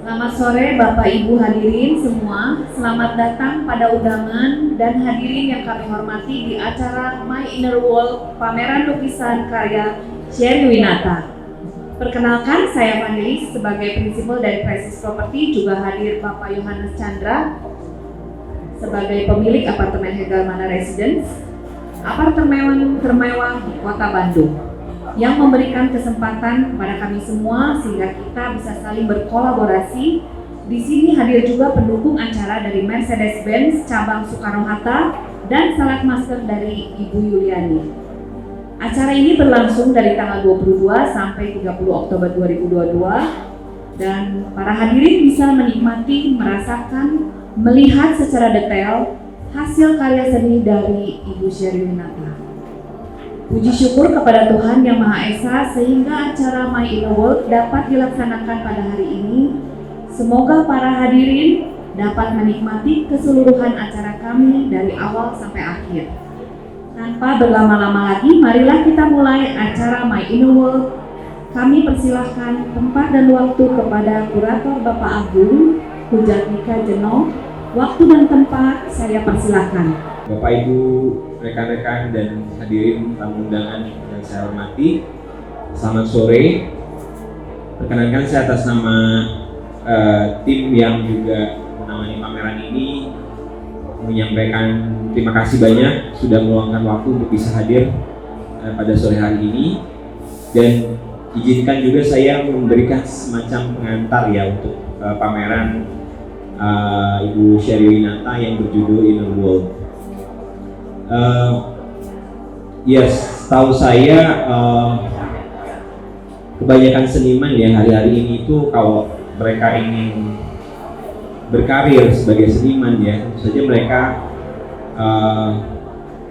Selamat sore Bapak Ibu hadirin semua. Selamat datang pada undangan dan hadirin yang kami hormati di acara My Inner World pameran lukisan karya Sherry Winata. Perkenalkan, saya Vanelis sebagai prinsipal dari Presis Property, juga hadir Bapak Yohanes Chandra sebagai pemilik apartemen Hegel Mana Residence, apartemen termewah di Kota Bandung, yang memberikan kesempatan kepada kami semua sehingga kita bisa saling berkolaborasi. Di sini hadir juga pendukung acara dari Mercedes-Benz cabang Soekarno-Hatta dan Salad Master dari Ibu Yuliani. Acara ini berlangsung dari tanggal 22 sampai 30 Oktober 2022 dan para hadirin bisa menikmati, merasakan, melihat secara detail hasil karya seni dari Ibu Sherry Winata. Puji syukur kepada Tuhan Yang Maha Esa sehingga acara My Inner World dapat dilaksanakan pada hari ini. Semoga para hadirin dapat menikmati keseluruhan acara kami dari awal sampai akhir. Tanpa berlama-lama lagi, marilah kita mulai acara My Inner World. Kami persilahkan tempat dan waktu kepada Kurator Bapak Agung Hujatmika Jeno. Waktu dan tempat saya persilahkan. Bapak Ibu, rekan-rekan dan hadirin tamu undangan yang saya hormati, selamat sore. Perkenankan saya atas nama tim yang juga menangani pameran ini menyampaikan terima kasih banyak sudah meluangkan waktu untuk bisa hadir pada sore hari ini, dan izinkan juga saya memberikan semacam pengantar ya untuk pameran Ibu Sherry Winata yang berjudul Inner World. Tahu saya kebanyakan seniman ya hari-hari ini itu kalau mereka ingin berkarir sebagai seniman ya, tentu saja mereka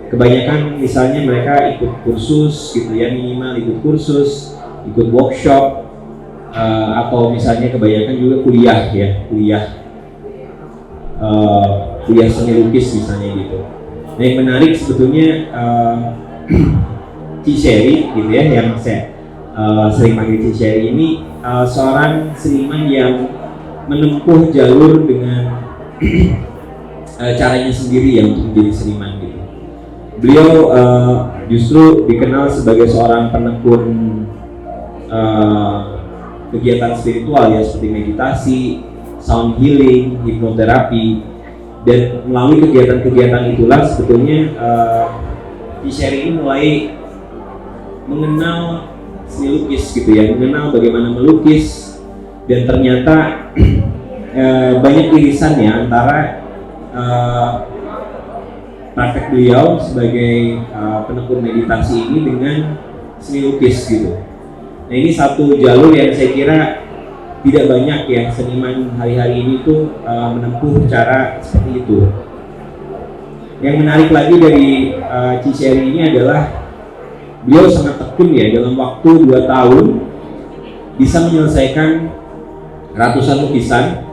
kebanyakan misalnya mereka ikut kursus gitu ya, minimal ikut kursus, ikut workshop, atau misalnya kebanyakan juga kuliah seni lukis misalnya gitu. Nah, yang menarik sebetulnya Ci Sherry gitu ya, yang saya sering panggil Ci Sherry ini seorang seniman yang menempuh jalur dengan caranya sendiri ya untuk menjadi seniman gitu. Beliau justru dikenal sebagai seorang penekun kegiatan spiritual ya, seperti meditasi, sound healing, hipnoterapi. Dan melalui kegiatan-kegiatan itulah sebetulnya Ci Sherry ini mulai mengenal seni lukis gitu ya, mengenal bagaimana melukis, dan ternyata banyak irisan ya antara praktek beliau sebagai penekun meditasi ini dengan seni lukis gitu. Nah, ini satu jalur yang saya kira tidak banyak ya seniman hari-hari ini tuh menempuh cara seperti itu. Yang menarik lagi dari Ci Sherry ini adalah beliau sangat tekun ya, dalam waktu 2 tahun bisa menyelesaikan ratusan lukisan,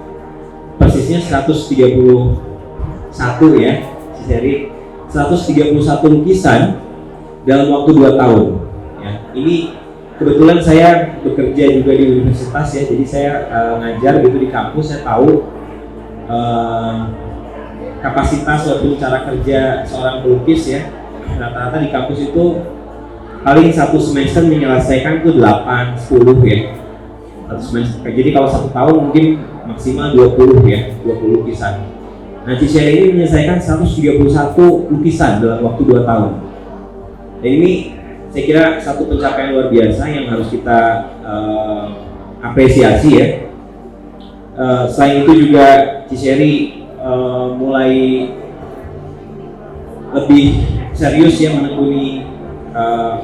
persisnya 131 ya Ci Sherry, 131 lukisan dalam waktu 2 tahun ya. Ini kebetulan saya bekerja juga di universitas ya, jadi saya ngajar gitu di kampus. Saya tahu kapasitas ataupun cara kerja seorang pelukis ya. Rata-rata di kampus itu paling satu semester menyelesaikan tuh 8-10 ya. Satu semester. Jadi kalau 1 tahun mungkin maksimal 20 ya, 20 lukisan. Nah, Ci Sherry ini menyelesaikan 131 lukisan dalam waktu 2 tahun. Dan ini saya kira satu pencapaian luar biasa yang harus kita apresiasi ya. Selain itu juga Ci Sherry mulai lebih serius ya menekuni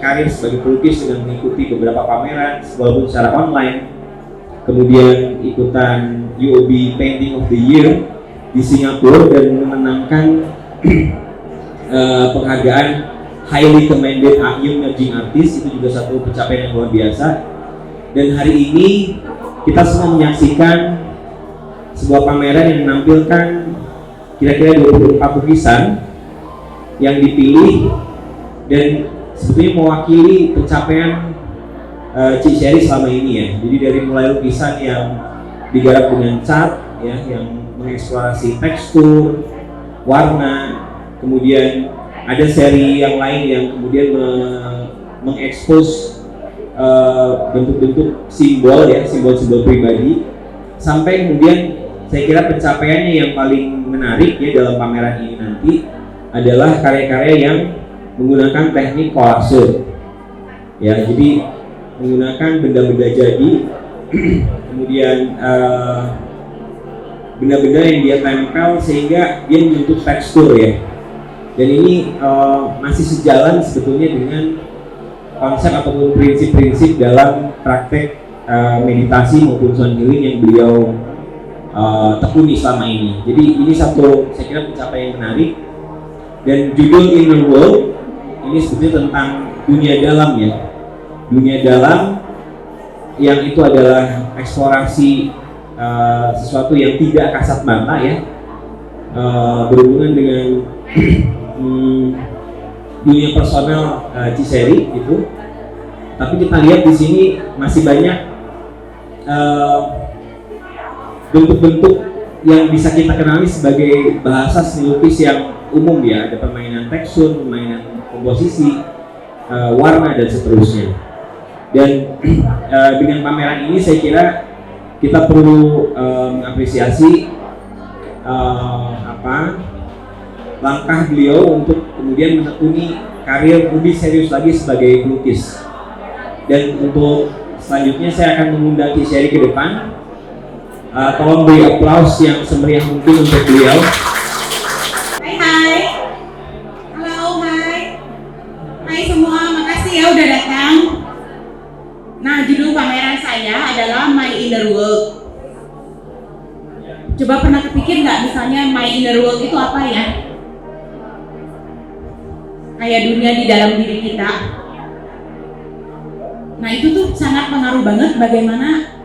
karir sebagai pelukis dengan mengikuti beberapa pameran walaupun secara online. Kemudian ikutan UOB Painting of the Year di Singapura dan memenangkan penghargaan Highly Commended Young Emerging Artist. Itu juga satu pencapaian yang luar biasa. Dan hari ini kita semua menyaksikan sebuah pameran yang menampilkan kira-kira 24 lukisan yang dipilih dan sebetulnya mewakili pencapaian Ci Sherry selama ini ya. Jadi dari mulai lukisan yang digarap dengan cat ya yang mengeksplorasi tekstur, warna, kemudian ada seri yang lain yang kemudian mengekspos bentuk-bentuk simbol ya, simbol-simbol pribadi, sampai kemudian saya kira pencapaiannya yang paling menarik ya dalam pameran ini nanti adalah karya-karya yang menggunakan teknik kolase ya, jadi menggunakan benda-benda jadi kemudian benda-benda yang dia tempel sehingga dia membentuk tekstur ya. Dan ini masih sejalan sebetulnya dengan konsep ataupun prinsip-prinsip dalam praktek meditasi maupun sound healing yang beliau tekuni selama ini. Jadi ini satu saya kira pencapaian yang menarik. Dan judul Inner World ini sebetulnya tentang dunia dalam ya. Dunia dalam yang itu adalah eksplorasi sesuatu yang tidak kasat mata ya, berhubungan dengan dunia personal Ciseri gitu. Tapi kita lihat di sini masih banyak bentuk-bentuk yang bisa kita kenali sebagai bahasa seni lukis yang umum ya. Ada permainan tekstur, permainan komposisi, warna dan seterusnya. Dan dengan pameran ini saya kira kita perlu mengapresiasi langkah beliau untuk kemudian menekuni karir lebih serius lagi sebagai pelukis. Dan untuk selanjutnya saya akan mengundang Ciseri ke depan. Tolong beri aplaus yang semeriah mungkin untuk beliau. Hai. Halo, hai. Hai semua, makasih ya udah datang. Nah, judul pameran saya adalah My Inner World. Coba pernah kepikir nggak misalnya My Inner World itu apa ya? Kayak dunia di dalam diri kita. Nah, itu tuh sangat pengaruh banget bagaimana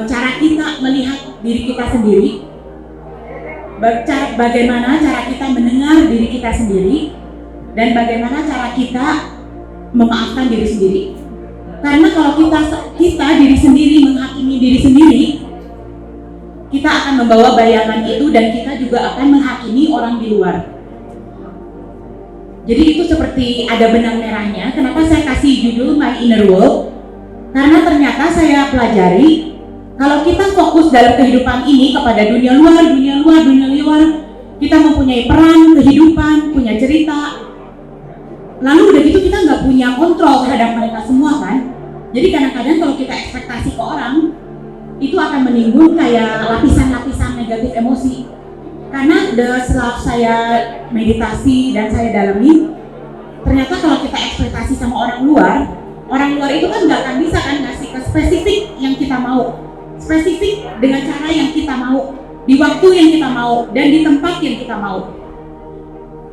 cara kita melihat diri kita sendiri, bagaimana cara kita mendengar diri kita sendiri, dan bagaimana cara kita memaafkan diri sendiri. Karena kalau kita diri sendiri menghakimi diri sendiri, kita akan membawa bayangan itu dan kita juga akan menghakimi orang di luar. Jadi itu seperti ada benang merahnya. Kenapa saya kasih judul My Inner World? Karena ternyata saya pelajari kalau kita fokus dalam kehidupan ini kepada dunia luar, kita mempunyai peran kehidupan, punya cerita. Lalu udah gitu kita nggak punya kontrol terhadap mereka semua kan. Jadi kadang-kadang kalau kita ekspektasi ke orang, itu akan menimbul kayak lapisan-lapisan negatif emosi. Karena setelah saya meditasi dan saya dalami, ternyata kalau kita ekspektasi sama orang luar itu kan nggak akan bisa kan ngasih ke spesifik yang kita mau, spesifik dengan cara yang kita mau, di waktu yang kita mau, dan di tempat yang kita mau.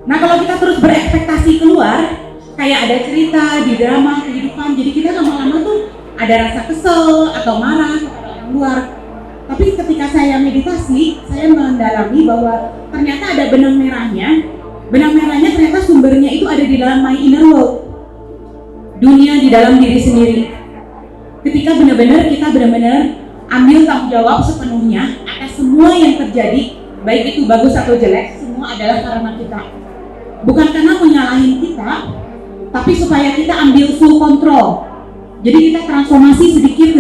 Nah kalau kita terus berekspektasi keluar, kayak ada cerita di drama kehidupan, jadi kita lama-lama tuh ada rasa kesel atau marah kepada orang luar. Tapi ketika saya meditasi, saya mendalami bahwa ternyata ada benang merahnya. Benang merahnya ternyata sumbernya itu ada di dalam My Inner World, dunia di dalam diri sendiri. Ketika kita benar-benar ambil tanggung jawab sepenuhnya atas semua yang terjadi, baik itu bagus atau jelek, semua adalah karena kita. Bukan karena menyalahin kita, tapi supaya kita ambil full control. Jadi kita transformasi sedikit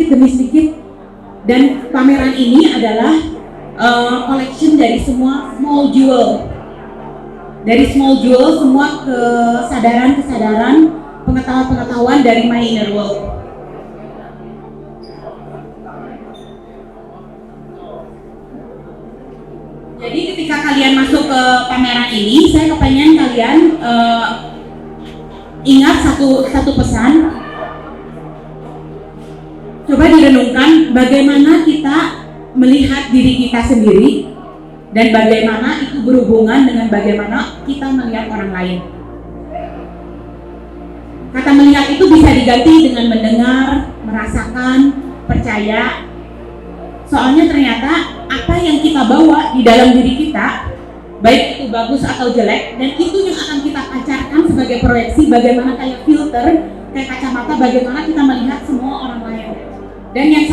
demi sedikit, dan pameran ini adalah collection dari semua small jewel. Dari small jewel, semua kesadaran, pengetahuan dari My Inner World. Jadi ketika kalian masuk ke pameran ini, saya kepengen kalian ingat satu pesan. Coba direnungkan bagaimana kita melihat diri kita sendiri dan bagaimana itu berhubungan dengan bagaimana kita melihat orang lain. Kata melihat itu bisa diganti dengan mendengar, merasakan, percaya. Soalnya ternyata apa yang kita bawa di dalam diri kita, baik itu bagus atau jelek, dan itu yang akan kita pancarkan sebagai proyeksi, bagaimana kayak filter, kayak kacamata, bagaimana kita melihat semua orang lain. Dan yang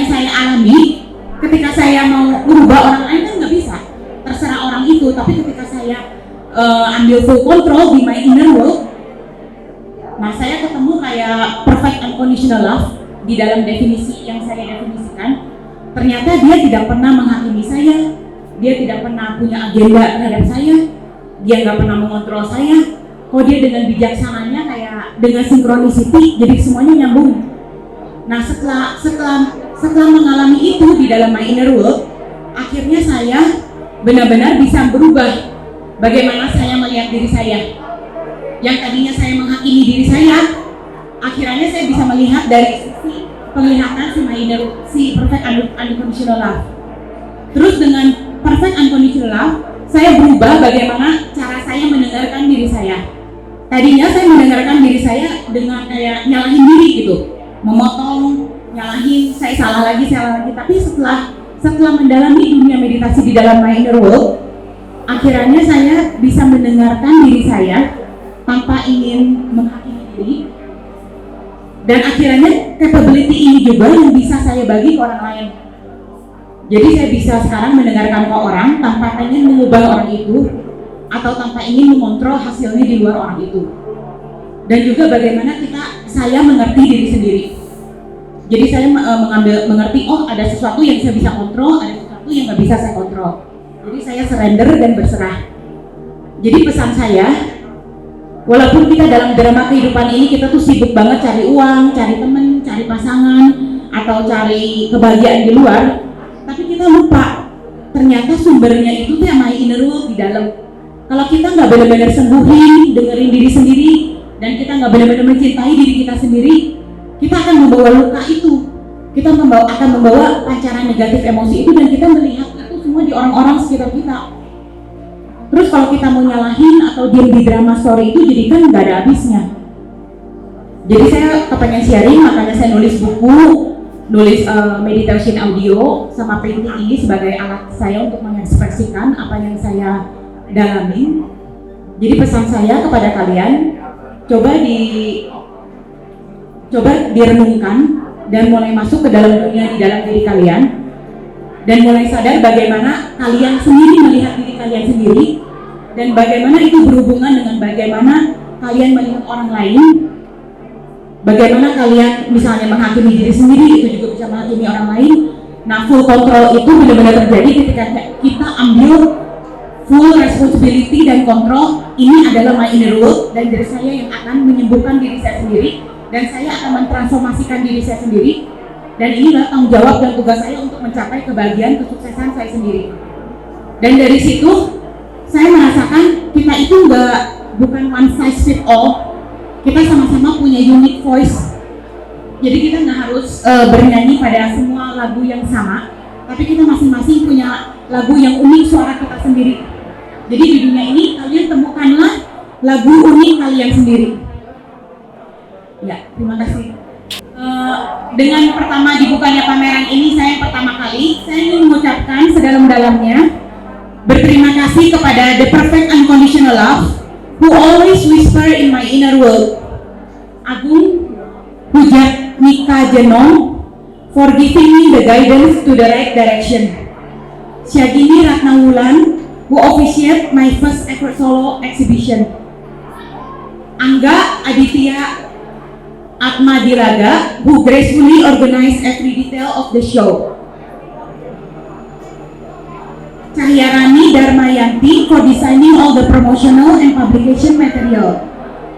saya alami ketika saya mau merubah orang lain kan nggak bisa, terserah orang itu. Tapi ketika saya ambil full control di my inner world, nah saya ketemu kayak perfect unconditional love di dalam definisi yang saya definisikan. Ternyata dia tidak pernah menghakimi saya, dia tidak pernah punya agenda terhadap saya, dia nggak pernah mengontrol saya. Kok dia dengan bijaksananya kayak dengan synchronicity, jadi semuanya nyambung. Nah setelah mengalami itu di dalam my inner world, akhirnya saya benar-benar bisa berubah bagaimana saya melihat diri saya. Yang tadinya saya menghakimi diri saya, akhirnya saya bisa melihat dari sisi penglihatan si perfect unconditional love. Terus dengan perfect unconditional love, saya berubah bagaimana cara saya mendengarkan diri saya. Tadinya saya mendengarkan diri saya dengan kayak nyalahin diri gitu, memotong, nyalahin, saya salah lagi. Tapi setelah mendalami dunia meditasi di dalam my inner world, akhirnya saya bisa mendengarkan diri saya tanpa ingin menghakimi diri. Dan akhirnya capability ini juga yang bisa saya bagi ke orang lain. Jadi saya bisa sekarang mendengarkan ke orang tanpa ingin mengubah orang itu atau tanpa ingin mengontrol hasilnya di luar orang itu. Dan juga bagaimana saya mengerti diri sendiri. Jadi saya mengerti, oh ada sesuatu yang saya bisa kontrol, ada sesuatu yang nggak bisa saya kontrol. Jadi saya surrender dan berserah. Jadi pesan saya, walaupun kita dalam drama kehidupan ini kita tuh sibuk banget cari uang, cari temen, cari pasangan, atau cari kebahagiaan di luar, tapi kita lupa ternyata sumbernya itu tuh yang my inner world di dalam. Kalau kita nggak benar-benar sembuhin, dengerin diri sendiri, dan kita nggak benar-benar mencintai diri kita sendiri, kita akan membawa luka itu. Kita akan membawa pancaran negatif emosi itu, dan kita melihat itu semua di orang-orang sekitar kita. Terus kalau kita mau nyalahin atau diam di drama story itu, jadi kan nggak ada habisnya. Jadi saya kepengen sharing, makanya saya nulis buku, nulis meditation audio, sama painting ini sebagai alat saya untuk mengekspresikan apa yang saya dalamin. Jadi pesan saya kepada kalian, coba direnungkan dan mulai masuk ke dalam dunia di dalam diri kalian, dan mulai sadar bagaimana kalian sendiri melihat diri kalian sendiri, dan bagaimana itu berhubungan dengan bagaimana kalian melihat orang lain. Bagaimana kalian misalnya menghakimi diri sendiri, itu juga bisa menghakimi orang lain. Nah, full control itu benar-benar terjadi ketika kita ambil full responsibility dan kontrol. Ini adalah my inner world, dan diri saya yang akan menyembuhkan diri saya sendiri, dan saya akan mentransformasikan diri saya sendiri. Dan inilah tanggung jawab dan tugas saya untuk mencapai kebahagiaan, kesuksesan saya sendiri. Dan dari situ saya merasakan kita itu bukan one size fit all. Kita sama-sama punya unique voice. Jadi kita nggak harus bernyanyi pada semua lagu yang sama, tapi kita masing-masing punya lagu yang unik, suara kita sendiri. Jadi di dunia ini kalian temukanlah lagu unik kalian sendiri. Ya, terima kasih. Dengan pertama dibukanya pameran ini, saya pertama kali saya ingin mengucapkan sedalam-dalamnya berterima kasih kepada The Perfect Unconditional Love, who always whisper in my inner world, Agung Hujat Nika Jenong, for giving me the guidance to the right direction. Syagini Ratnawulan, who officiate my first ever solo exhibition. Angga Aditya Atma Diraga, who gracefully organized every detail of the show. Cahyarani Darmayanti for designing all the promotional and publication material.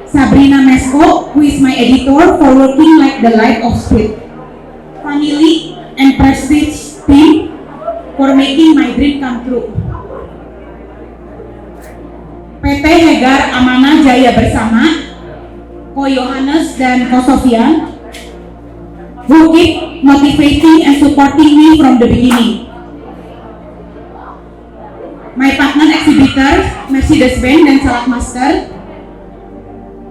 Sabrina Mesko, who is my editor, for working like the light of spirit. Family and Prestige team for making my dream come true. PT Hegar Amanah Jaya Bersama, Ko Yohanes dan Ko Sofian, who keep motivating and supporting me from the beginning. My partner exhibitors, Mercedes-Benz dan Salak Master.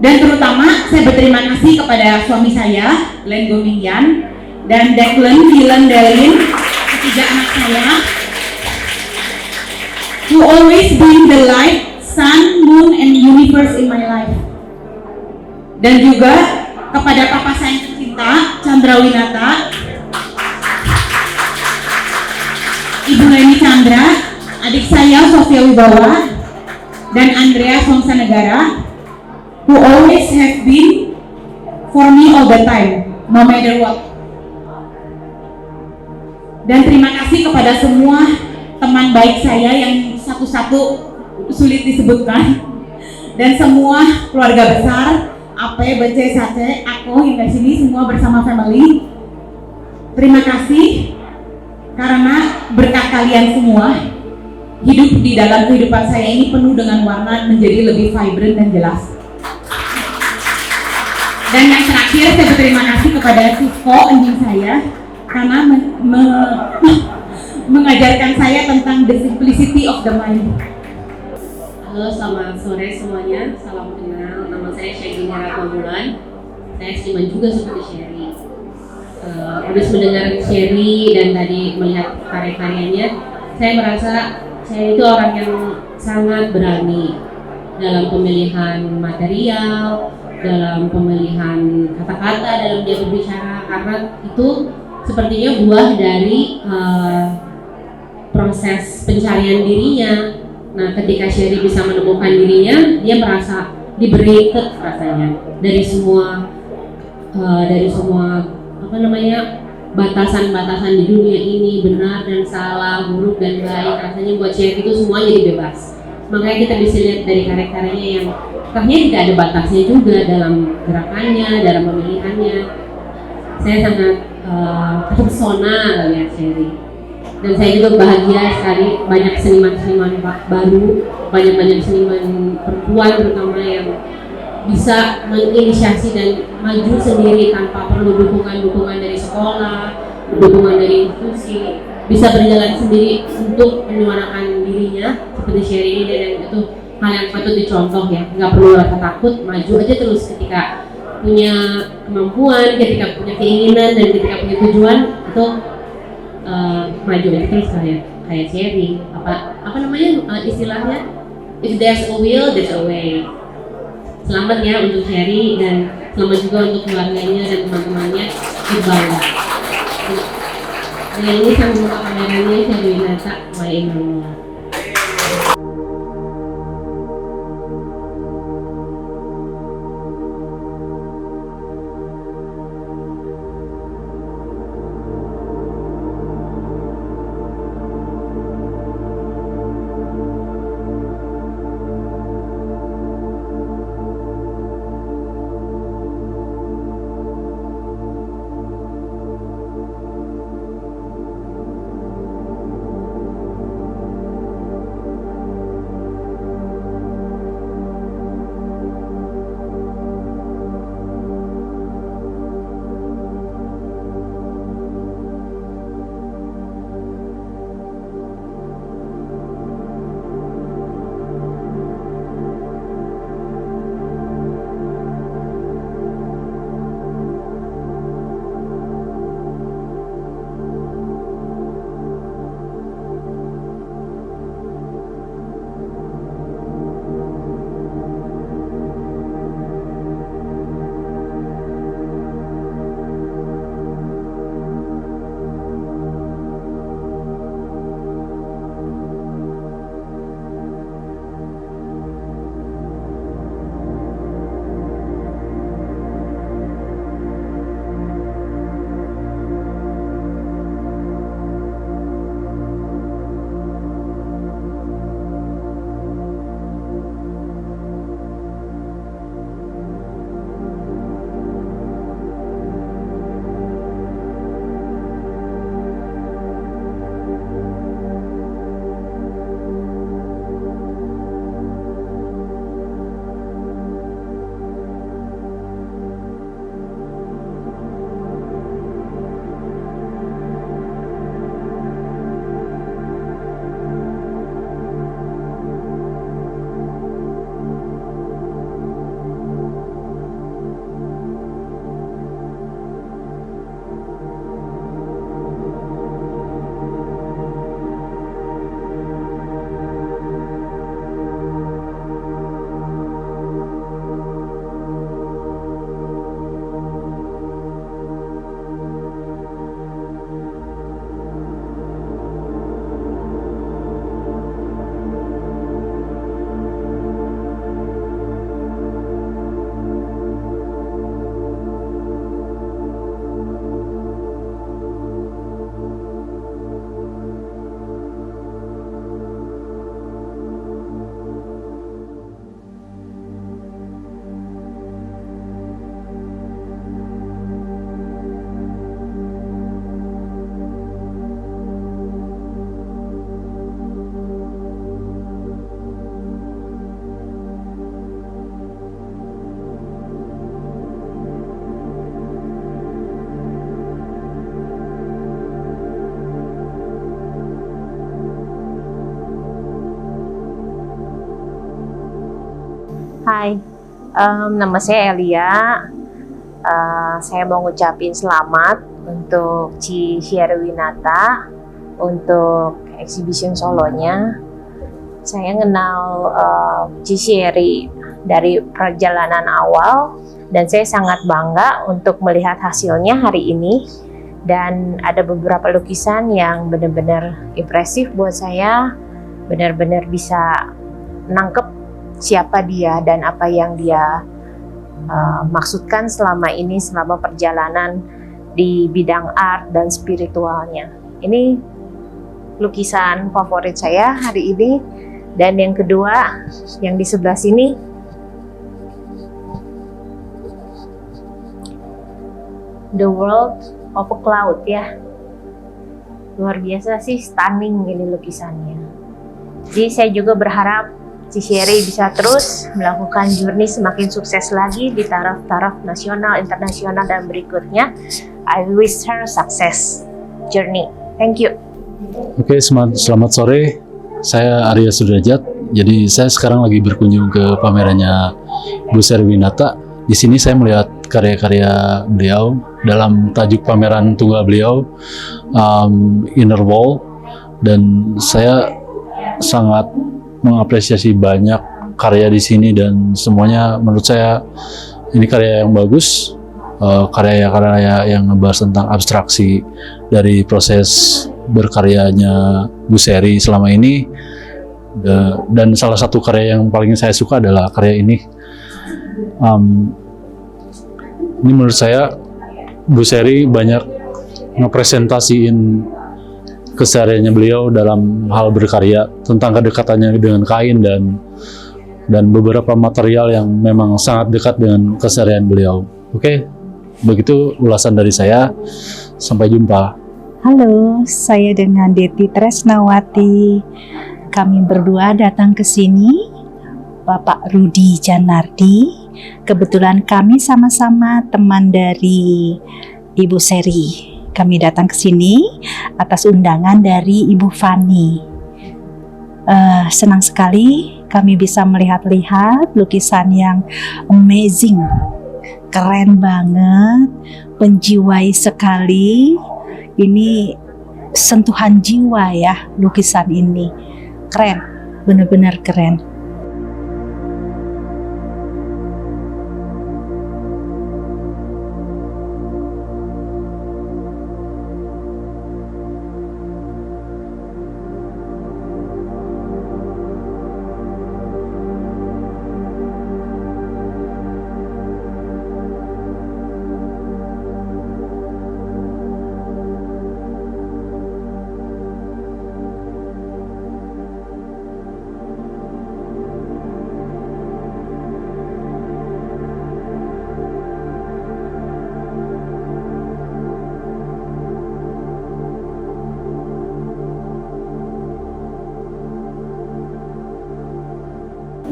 Dan terutama saya berterima kasih kepada suami saya, Len Gomingyan, dan Declan Dylan Delin, ketiga anak saya, who always bring the light, sun, moon, and universe in my life. Dan juga kepada papa saya yang tercinta, Chandra Winata, Ibu Leni Chandra, adik saya Sofia Wibawa, dan Andrea Wongsa Negara, who always have been for me all the time, no matter what. Dan terima kasih kepada semua teman baik saya yang satu-satu sulit disebutkan, dan semua keluarga besar, Ape, Bece, Sace, aku hingga sini semua bersama family. Terima kasih karena berkat kalian semua, hidup di dalam kehidupan saya ini penuh dengan warna, menjadi lebih vibrant dan jelas. Dan yang terakhir, saya berterima kasih kepada Sisko, anjing saya, karena mengajarkan saya tentang the simplicity of the mind. Halo, selamat sore semuanya. Salam kenal. Nama saya Syagini Ratmabulan. Saya seniman juga seperti Sherry. Habis mendengar Sherry dan tadi melihat karya-karyanya, saya merasa saya itu orang yang sangat berani dalam pemilihan material, dalam pemilihan kata-kata, dalam dia berbicara, karena itu sepertinya buah dari proses pencarian dirinya. Nah, ketika Sherry bisa menemukan dirinya, dia merasa liberated rasanya dari semua batasan-batasan di dunia ini, benar dan salah, buruk dan baik. Rasanya buat Sherry itu semua jadi bebas. Makanya kita bisa lihat dari karya-karyanya yang akhirnya tidak ada batasnya juga dalam gerakannya, dalam pemilihannya. Saya sangat terpesona melihat Sherry. Dan saya juga bahagia sekali banyak seniman-seniman baru, banyak seniman perempuan terutama yang bisa menginisiasi dan maju sendiri tanpa perlu dukungan dari sekolah, dukungan dari institusi, bisa berjalan sendiri untuk menyuarakan dirinya seperti Sherry ini, dan itu hal yang patut dicontoh ya. Nggak perlu rasa takut, maju aja terus ketika punya kemampuan, ketika punya keinginan dan ketika punya tujuan itu maju aja terus kayak Sherry. Apa namanya istilahnya, if there's a will there's a way. Selamat ya untuk Sherry, dan selamat juga untuk keluarganya dan teman-temannya di bawah. Dengan ini sang buka kameranya Sherry Winata, My Inner World. Hai, nama saya Elia. Saya mau ngucapin selamat untuk Ci Sherwinata untuk exhibition solonya. Saya kenal Ci Sherry dari perjalanan awal dan saya sangat bangga untuk melihat hasilnya hari ini. Dan ada beberapa lukisan yang benar-benar impresif buat saya, benar-benar bisa nangkep siapa dia dan apa yang dia maksudkan selama ini, selama perjalanan di bidang art dan spiritualnya. Ini lukisan favorit saya hari ini. Dan yang kedua, yang di sebelah sini, The World of a Cloud ya. Luar biasa sih, stunning ini lukisannya. Jadi saya juga berharap Ci Sherry bisa terus melakukan journey semakin sukses lagi di taraf-taraf nasional, internasional, dan berikutnya. I wish her success journey. Thank you. Oke, selamat sore. Saya Arya Sudrajat. Jadi saya sekarang lagi berkunjung ke pamerannya Bu Sherwinata. Di sini saya melihat karya-karya beliau dalam tajuk pameran tunggal beliau, Inner Wall, dan saya sangat mengapresiasi banyak karya di sini dan semuanya menurut saya ini karya yang bagus, karya-karya yang ngebahas tentang abstraksi dari proses berkaryanya Bu Sherry selama ini. Dan salah satu karya yang paling saya suka adalah karya ini. Ini menurut saya Bu Sherry banyak ngepresentasiin kesehariannya beliau dalam hal berkarya, tentang kedekatannya dengan kain dan beberapa material yang memang sangat dekat dengan keseharian beliau. Oke, begitu ulasan dari saya. Sampai jumpa. Halo, saya dengan Deti Tresnawati. Kami berdua datang ke sini, Bapak Rudi Janardi. Kebetulan kami sama-sama teman dari Ibu Sherry. Kami datang ke sini atas undangan dari Ibu Fani. Senang sekali kami bisa melihat-lihat lukisan yang amazing, keren banget, menjiwai sekali. Ini sentuhan jiwa ya lukisan ini, keren, benar-benar keren.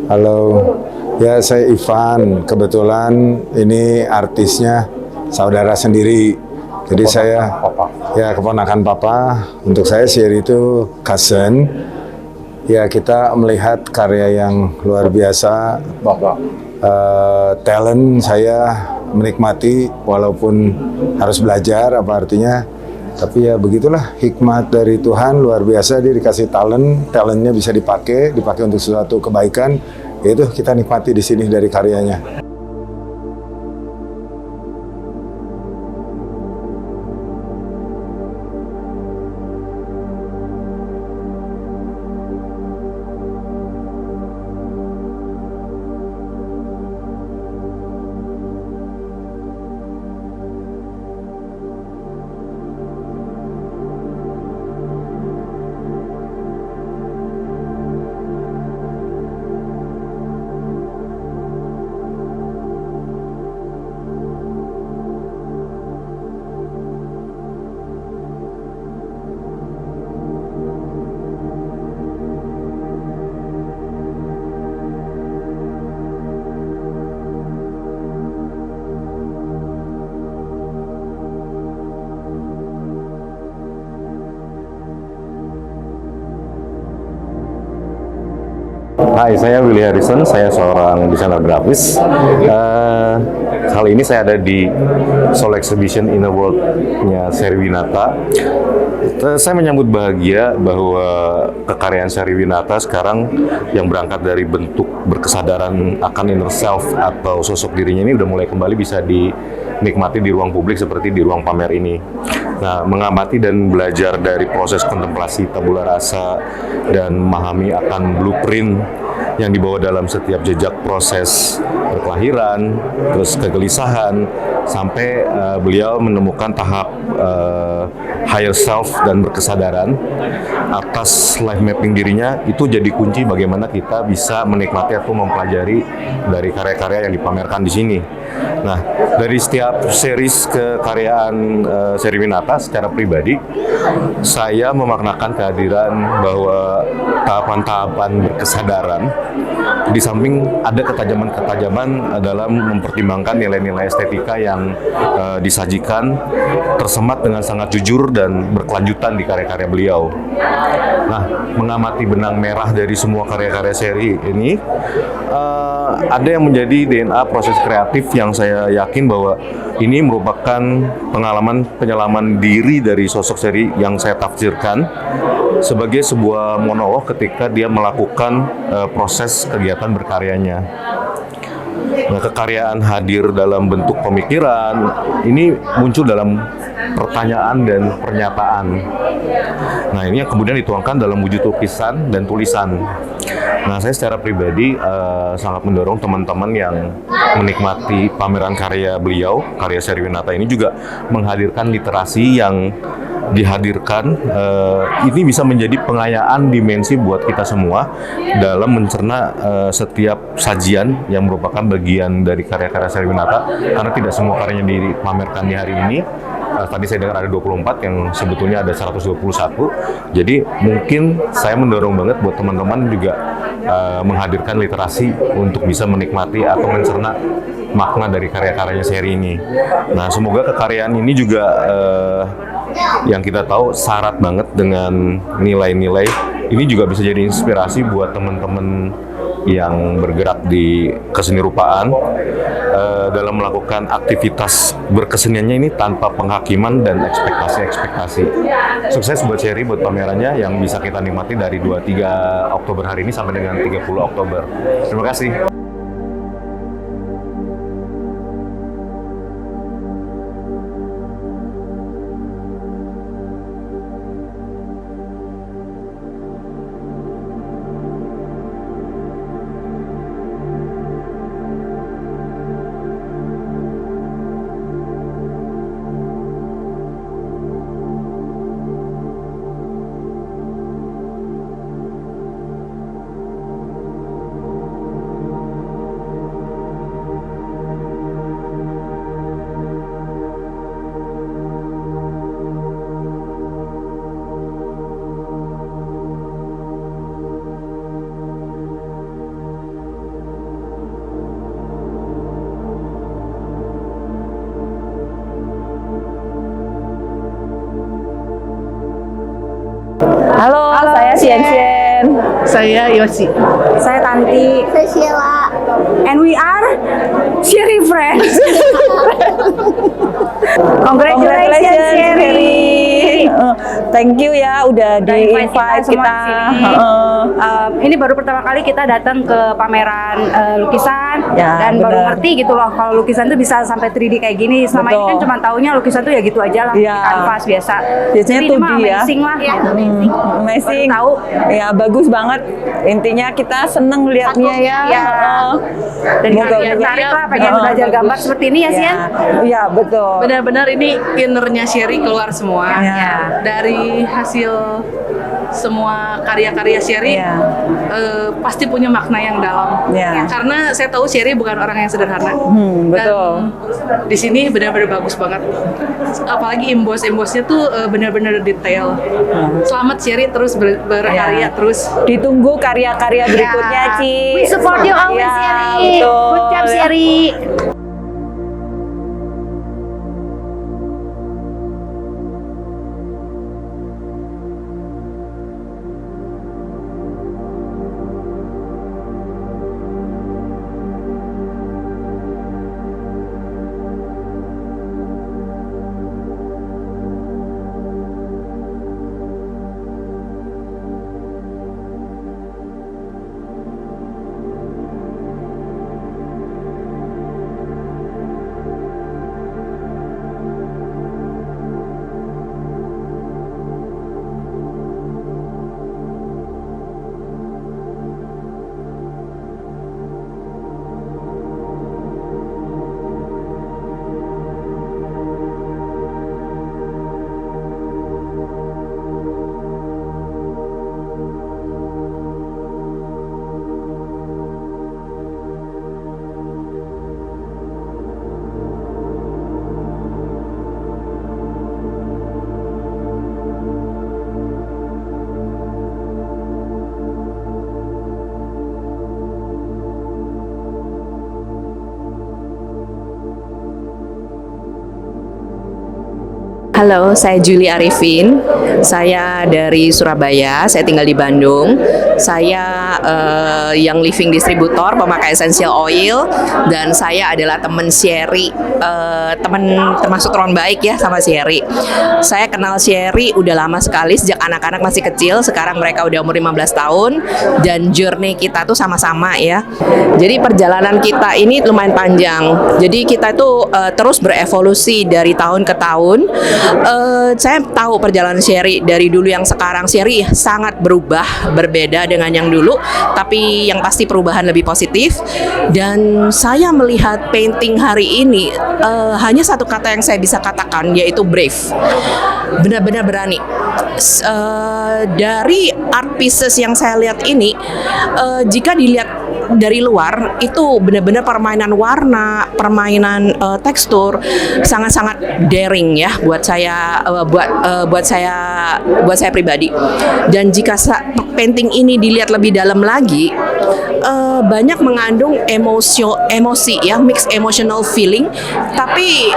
Halo, ya saya Ivan. Kebetulan ini artisnya saudara sendiri. Jadi saya ya keponakan papa. Untuk saya Sherry itu cousin. Ya kita melihat karya yang luar biasa. Talent saya menikmati walaupun harus belajar apa artinya. Tapi ya begitulah hikmat dari Tuhan, luar biasa. Dia dikasih talentnya bisa dipakai untuk sesuatu kebaikan. Yaitu kita nikmati di sini dari karyanya. Hai, saya Willy Harrison, saya seorang desainer grafis. Kali ini saya ada di Solo Exhibition Inner World-nya Sherywinata. Saya menyambut bahagia bahwa kekaryaan Sherywinata sekarang yang berangkat dari bentuk berkesadaran akan inner self atau sosok dirinya ini udah mulai kembali bisa dinikmati di ruang publik seperti di ruang pamer ini. Nah, mengamati dan belajar dari proses kontemplasi tabula rasa dan memahami akan blueprint yang dibawa dalam setiap jejak proses berkelahiran, terus kegelisahan, sampai beliau menemukan tahap higher self dan berkesadaran atas life mapping dirinya. Itu jadi kunci bagaimana kita bisa menikmati atau mempelajari dari karya-karya yang dipamerkan di sini. Nah, dari setiap series kekaryaan Sherywinata secara pribadi, saya memaknakan kehadiran bahwa tahapan-tahapan berkesadaran di samping ada ketajaman-ketajaman dalam mempertimbangkan nilai-nilai estetika yang disajikan tersemat dengan sangat jujur dan berkelanjutan di karya-karya beliau. Nah, mengamati benang merah dari semua karya-karya seri ini, ada yang menjadi DNA proses kreatif yang saya yakin bahwa ini merupakan pengalaman penyelaman diri dari sosok seri yang saya tafsirkan sebagai sebuah monolog ketika dia melakukan proses kegiatan berkaryanya. Nah, kekaryaan hadir dalam bentuk pemikiran ini muncul dalam pertanyaan dan pernyataan. Nah, ini yang kemudian dituangkan dalam wujud lukisan dan tulisan. Nah, saya secara pribadi sangat mendorong teman-teman yang menikmati pameran karya beliau, karya Sherywinata ini juga menghadirkan literasi yang dihadirkan. Ini bisa menjadi pengayaan dimensi buat kita semua dalam mencerna setiap sajian yang merupakan bagian dari karya-karya Sherywinata, karena tidak semua karyanya dipamerkan di hari ini. Tadi saya dengar ada 24, yang sebetulnya ada 121. Jadi mungkin saya mendorong banget buat teman-teman juga menghadirkan literasi untuk bisa menikmati atau mencerna makna dari karya-karyanya seri ini. Nah, semoga kekaryaan ini juga yang kita tahu syarat banget dengan nilai-nilai. Ini juga bisa jadi inspirasi buat teman-teman yang bergerak di kesenirupan dalam melakukan aktivitas berkeseniannya ini tanpa penghakiman dan ekspektasi-ekspektasi. Sukses buat Sherry, buat pamerannya yang bisa kita nikmati dari 23 Oktober hari ini sampai dengan 30 Oktober. Terima kasih. Halo, saya Sien. Saya Yosi. Saya Tanti. Saya Sheila. And we are Sherry Friends. Congratulations Sherry. Thank you ya udah di-invite kita. Ini baru pertama kali kita datang ke pameran lukisan Ya, dan baru bener. ngerti gitu loh kalau lukisan tuh bisa sampai 3D kayak gini. Selama ini kan Betul. cuma taunya lukisan tuh ya gitu aja lah, Iya. di kanvas biasa. Biasanya Jadi ini 2D mah ya. amazing lah. Amazing. Baru tahu. Ya, bagus banget. Intinya kita seneng lihatnya ya. Iya. Dan menarik lah, pengen belajar gambar seperti ini ya, Sian. Iya, betul. Benar-benar ini innernya Sherry keluar semua. Ya. Dari hasil semua karya-karya Sherry Ya. pasti punya makna yang dalam. Ya. Karena saya tahu Sherry bukan orang yang sederhana. Betul. Dan di sini benar-benar bagus banget. Apalagi emboss-embossnya tuh benar-benar detail. Selamat Sherry, terus berkarya terus. Ditunggu karya-karya berikutnya, Ci. We support you always, Ya, Sherry. betul. Good job, Sherry. Halo, saya Julie Arifin. Saya dari Surabaya. Saya tinggal di Bandung. Saya yang living distributor pemakai essential oil, dan saya adalah teman Sherry, teman termasuk teman baik ya sama Sherry. Saya kenal Sherry udah lama sekali, sejak anak-anak masih kecil. Sekarang mereka udah umur 15 tahun dan journey kita tuh sama-sama ya. Jadi perjalanan kita ini lumayan panjang. Jadi kita tuh terus berevolusi dari tahun ke tahun. Saya tahu perjalanan Sherry dari dulu yang sekarang. Sherry sangat berubah, berbeda dengan yang dulu, tapi yang pasti perubahan lebih positif. Dan saya melihat painting hari ini hanya satu kata yang saya bisa katakan, yaitu brave. Benar-benar berani. Dari art pieces yang saya lihat ini, jika dilihat dari luar itu benar-benar permainan warna, permainan tekstur sangat-sangat daring ya buat saya, buat saya pribadi. Dan jika painting ini dilihat lebih dalam lagi, banyak mengandung emosi ya, mixed emotional feeling, tapi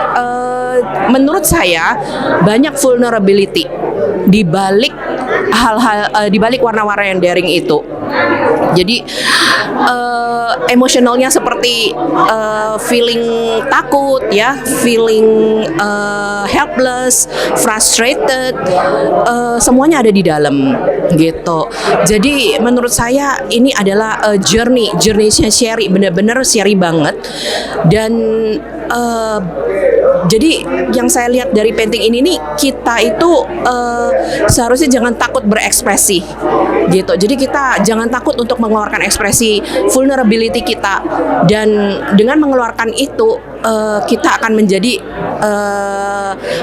menurut saya banyak vulnerability di balik hal-hal, di balik warna-warna yang daring itu. Jadi emosionalnya seperti feeling takut ya, feeling helpless, frustrated, semuanya ada di dalam gitu. Jadi menurut saya ini adalah journey-nya Sherry, benar-benar Sherry banget. Dan jadi yang saya lihat dari painting ini nih, kita itu seharusnya jangan takut berekspresi gitu. Jadi kita jangan takut untuk mengeluarkan ekspresi vulnerability kita, dan dengan mengeluarkan itu kita akan menjadi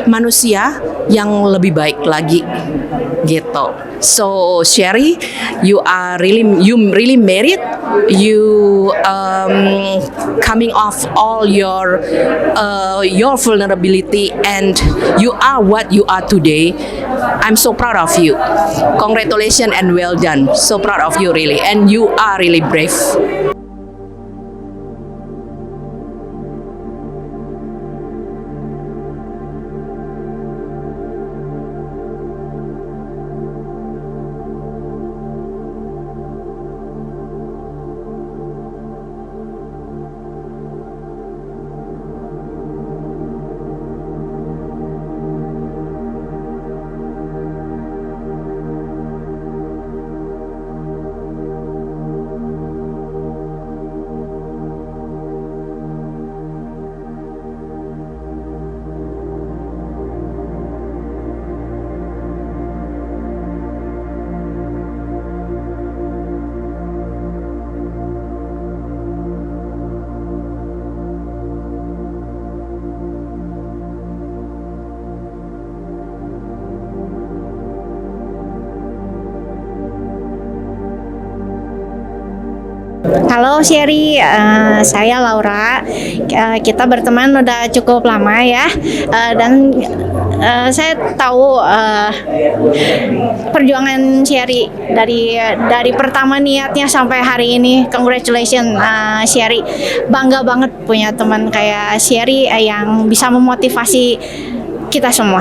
manusia yang lebih baik lagi gitu. So Sherry, you really made it. You coming off all your vulnerability, and you are what you are today. I'm so proud of you. Congratulations and well done. So proud of you really, and you are really brave. Halo Sherry, saya Laura. Kita berteman udah cukup lama ya, dan saya tahu perjuangan Sherry dari pertama niatnya sampai hari ini. Congratulations Sherry, bangga banget punya teman kayak Sherry yang bisa memotivasi kita semua.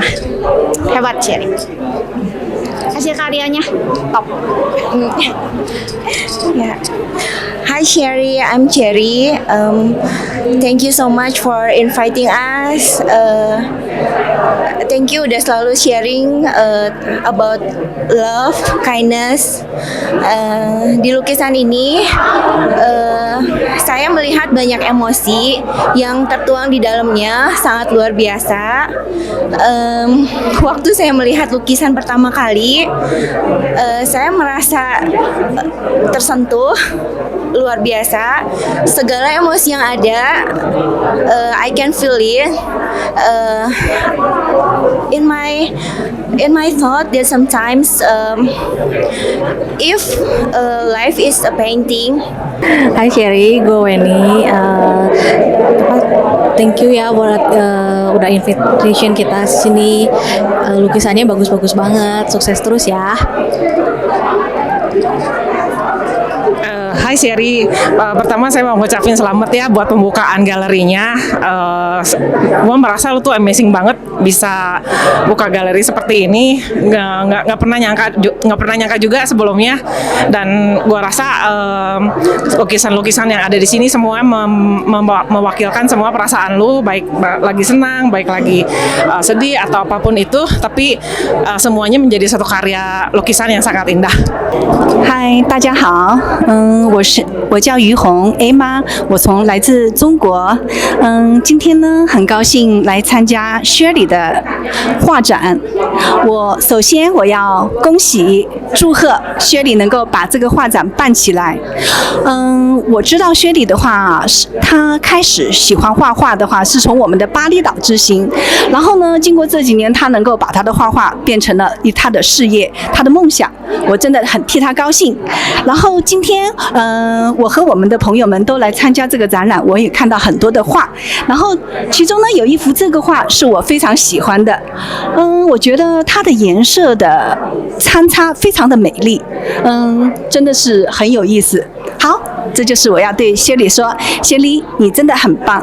Hebat Sherry. Hasil karyanya top. Yeah. Hi Sherry, I'm Cherry. Thank you so much for inviting us. Thank you udah selalu sharing about love, kindness. Di lukisan ini saya melihat banyak emosi yang tertuang di dalamnya, sangat luar biasa. Waktu saya melihat lukisan pertama kali, saya merasa tersentuh luar biasa. Segala emosi yang ada, I can feel it. In my thought that sometimes if life is a painting. Hai Sherry, gue Weni. Thank you ya buat udah invitation kita sini. Lukisannya bagus-bagus banget. Sukses terus ya. Hai Sherry, pertama saya mau ngucapin selamat ya buat pembukaan galerinya. Gue merasa lu tuh amazing banget bisa buka galeri seperti ini. Nggak pernah nyangka juga sebelumnya. Dan gue rasa lukisan-lukisan yang ada di sini semua mewakilkan semua perasaan lu, baik lagi senang, baik lagi sedih atau apapun itu. Tapi semuanya menjadi satu karya lukisan yang sangat indah. 嗨，大家好，我叫于红 A 妈，我来自中国，今天呢很高兴来参加 Sherry 的画展。首先我要恭喜祝贺 Sherry 能够把这个画展办起来。我知道 Sherry 的话，她开始喜欢画画的话是从我们的巴厘岛之行，然后呢，经过这几年，她能够把她的画画变成了她的事业，她的梦想，我真的很替她高兴。然后今天，我和我们的朋友们都来参加这个展览，我也看到很多的画，然后其中呢有一幅这个画是我非常喜欢的，我觉得它的颜色的参差非常的美丽，真的是很有意思。好，这就是我要对谢里说，谢里，你真的很棒。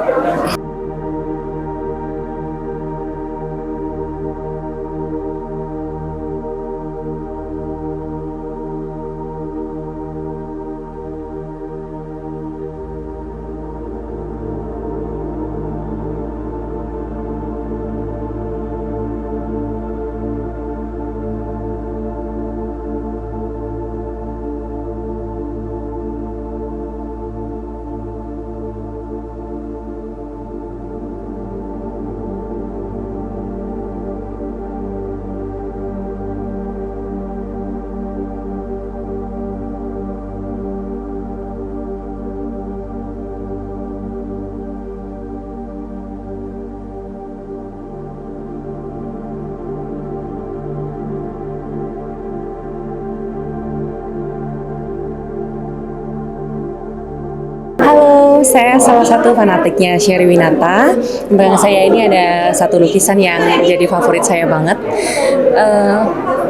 Halo, saya salah satu fanatiknya Sherry Winata. Di belakang saya ini ada satu lukisan yang jadi favorit saya banget.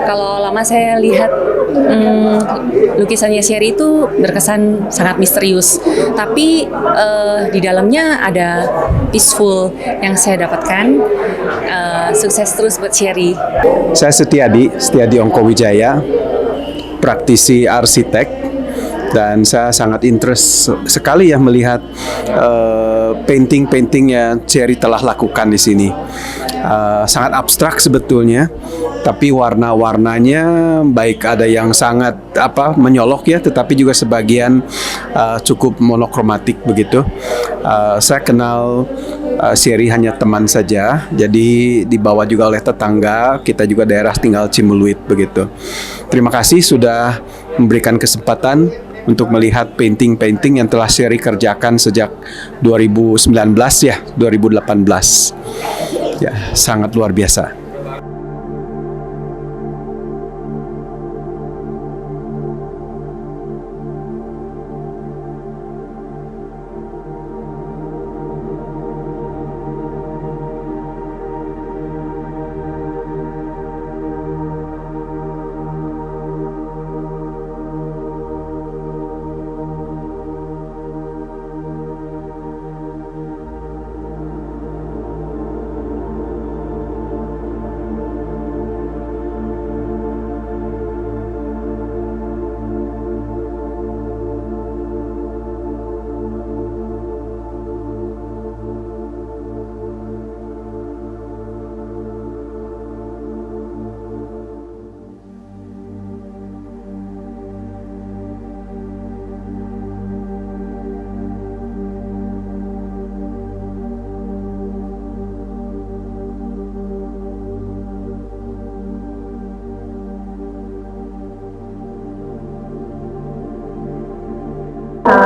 Kalau lama saya lihat lukisannya Sherry itu berkesan sangat misterius, tapi di dalamnya ada peaceful yang saya dapatkan. Sukses terus buat Sherry. Saya Setiadi Ongkowijaya, praktisi arsitek. Dan saya sangat interest sekali ya melihat painting-painting yang Sherry telah lakukan di sini. Sangat abstrak sebetulnya, tapi warna-warnanya baik ada yang sangat menyolok ya, tetapi juga sebagian cukup monokromatik begitu. Saya kenal Sherry hanya teman saja, jadi dibawa juga oleh tetangga, kita juga daerah tinggal Cimuluit begitu. Terima kasih sudah memberikan kesempatan untuk melihat painting-painting yang telah Sherry kerjakan sejak 2019 ya, 2018. Ya, sangat luar biasa.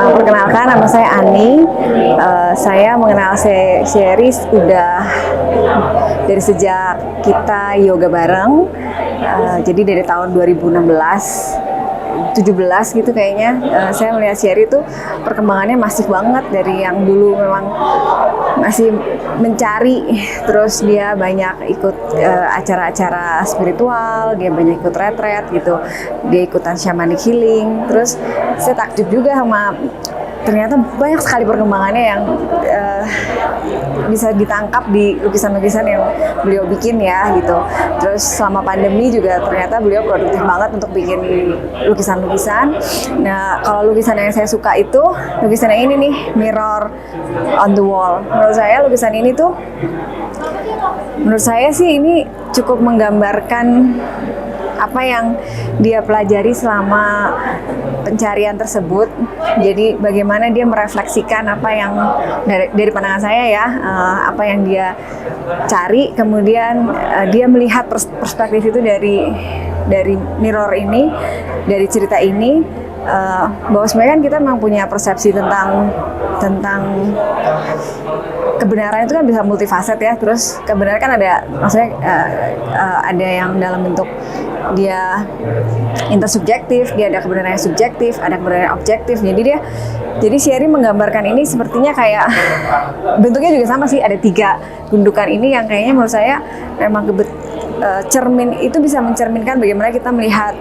Perkenalkan, nama saya Ani. Saya mengenal Sherry udah dari sejak kita yoga bareng. Jadi dari tahun 2016, 17 gitu kayaknya. Saya melihat Sherry itu perkembangannya masif banget dari yang dulu memang masih mencari, terus dia banyak ikut acara-acara spiritual, dia banyak ikut retret gitu, dia ikutan shamanic healing. Terus saya takjub juga sama ternyata banyak sekali perkembangannya yang bisa ditangkap di lukisan-lukisan yang beliau bikin ya gitu. Terus selama pandemi juga ternyata beliau produktif banget untuk bikin lukisan-lukisan. Nah, kalau lukisan yang saya suka itu lukisan yang ini nih, Mirror on the Wall. Menurut saya lukisan ini tuh, menurut saya sih ini cukup menggambarkan apa yang dia pelajari selama pencarian tersebut. Jadi bagaimana dia merefleksikan apa yang dari pandangan saya ya, apa yang dia cari, kemudian dia melihat perspektif itu dari mirror ini, dari cerita ini, bahwa sebenarnya kan kita memang punya persepsi tentang kebenaran itu kan bisa multifaset ya. Terus kebenaran kan ada, maksudnya ada yang dalam bentuk dia intersubjektif, dia ada kebenaran yang subjektif, ada kebenaran yang objektif. Jadi Sherry menggambarkan ini sepertinya kayak bentuknya juga sama sih, ada 3 gundukan ini yang kayaknya menurut saya memang cermin itu bisa mencerminkan bagaimana kita melihat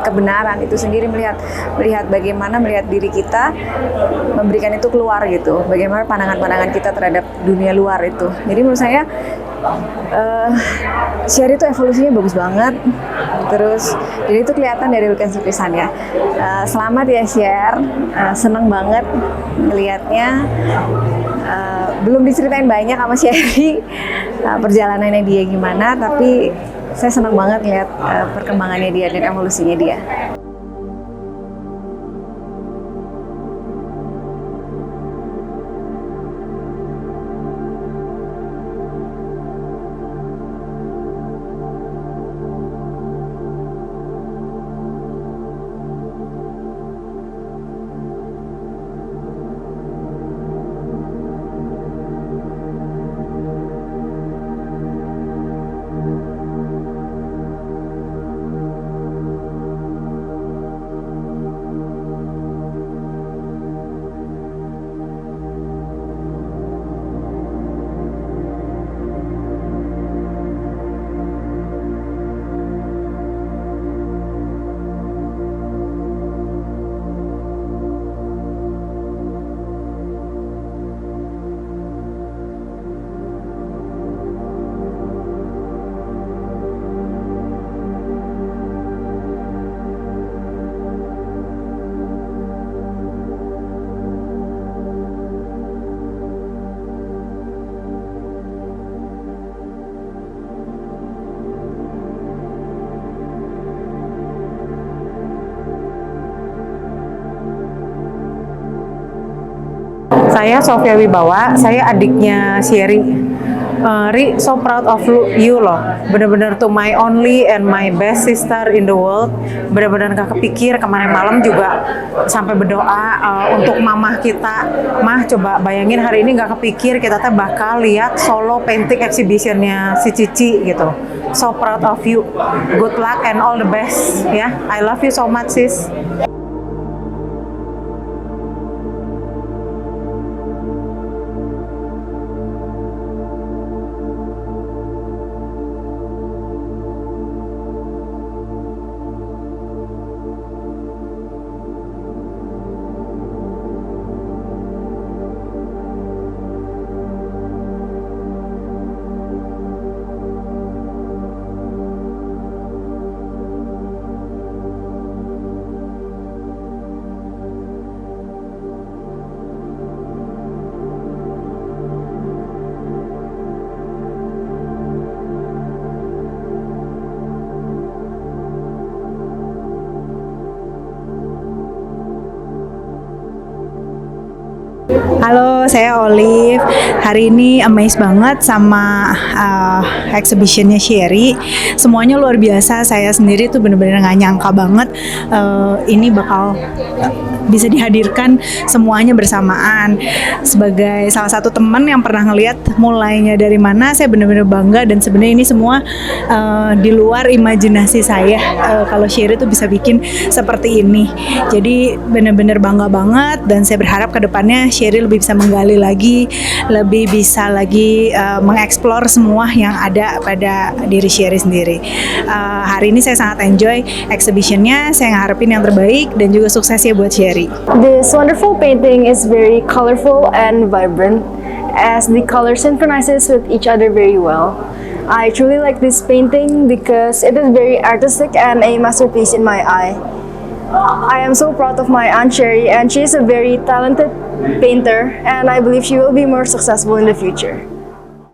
kebenaran itu sendiri, melihat bagaimana melihat diri kita, memberikan itu keluar gitu, bagaimana pandangan-pandangan kita terhadap dunia luar itu. Jadi menurut saya Sherry itu evolusinya bagus banget. Terus jadi itu kelihatan dari lukisan ya. Selamat ya Sher, seneng banget ngelihatnya. Belum diceritain banyak sama Sherry perjalanannya dia gimana, tapi saya senang banget lihat perkembangannya dia dan evolusinya dia. Saya Sofia Wibawa, saya adiknya Sherry. Ri, so proud of you loh. Bener-bener tuh my only and my best sister in the world. Bener-bener gak kepikir, kemarin malam juga sampai berdoa untuk mamah kita. Mah, coba bayangin hari ini gak kepikir kita teh bakal lihat solo painting exhibitionnya si Cici gitu. So proud of you. Good luck and all the best ya. I love you so much sis. Halo, saya Olive. Hari ini amazed banget sama exhibitionnya Sherry. Semuanya luar biasa. Saya sendiri tuh bener-bener gak nyangka banget ini bakal bisa dihadirkan semuanya bersamaan. Sebagai salah satu teman yang pernah ngelihat mulainya dari mana, saya bener-bener bangga dan sebenarnya ini semua di luar imajinasi saya. Kalau Sherry tuh bisa bikin seperti ini. Jadi bener-bener bangga banget dan saya berharap ke depannya Sherry lebih bisa menggali menggali lagi, lebih bisa lagi mengeksplor semua yang ada pada diri Sherry sendiri. Hari ini saya sangat enjoy exhibitionnya, saya ngarepin yang terbaik dan juga sukses ya buat Sherry. This wonderful painting is very colorful and vibrant as the color synchronizes with each other very well. I truly like this painting because it is very artistic and a masterpiece in my eye. I am so proud of my Aunt Sherry, and she is a very talented painter, and I believe she will be more successful in the future.